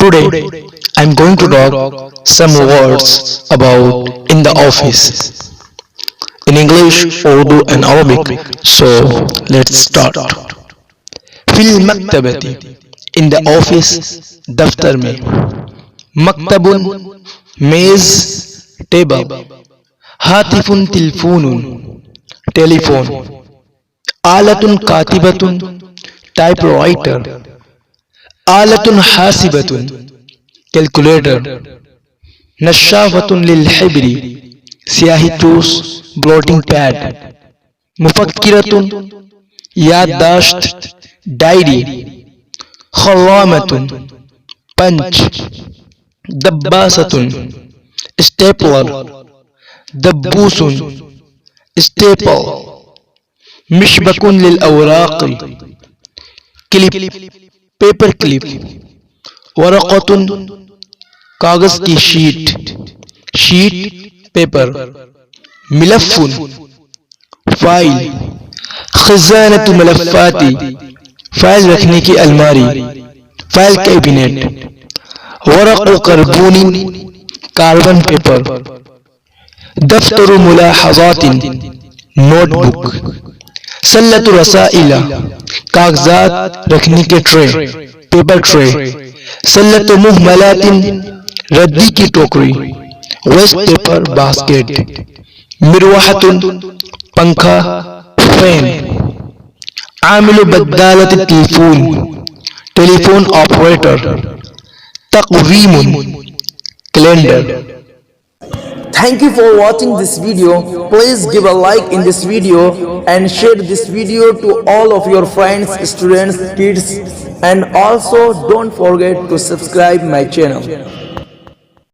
Today, I'm going to talk some words about in the office in English, Urdu, and Arabic. So let's start. फिल मकतबती in the office दफ्तर में मकतबुन मेज table हातिफुन तिलफूनुन टेलीफोन आलतुन कातिबतुन टाइपराइटर आलतुन हासिबतुन कैलकुलेटर नशाफतुन लिलहिब्री स्याही टूस ब्लॉटिंग पैड मुफक्किरतुन याददाश्त डायरी खर्रामतुन पंच दब्बासतुन स्टेपलर दब्बूसुन स्टेपल मिशबकुन लिल अवराक़ क्लिप पेपर क्लिप वरक़तुन कागज की शीट पेपर मिलफ़ुन फाइल खज़ानतु मलफ़ाती फाइल रखने की अलमारी फाइल कैबिनेट वरक़ करबूनी कार्बन पेपर दफ्तर मुलाहज़ातिन नोटबुक सल्लतु रसाइला कागजात रखने के ट्रे पेपर ट्रे सल्लतु मुहमलातिन रद्दी की टोकरी वेस्ट पेपर बास्केट मिरवाहतुन पंखा फैन आमिलु बद्दालत टेलीफोन ऑपरेटर तक़वीमुन calendar. Thank you for watching this video. Please give a like in this video and share this video to all of your friends, students, kids, and also don't forget to subscribe my channel.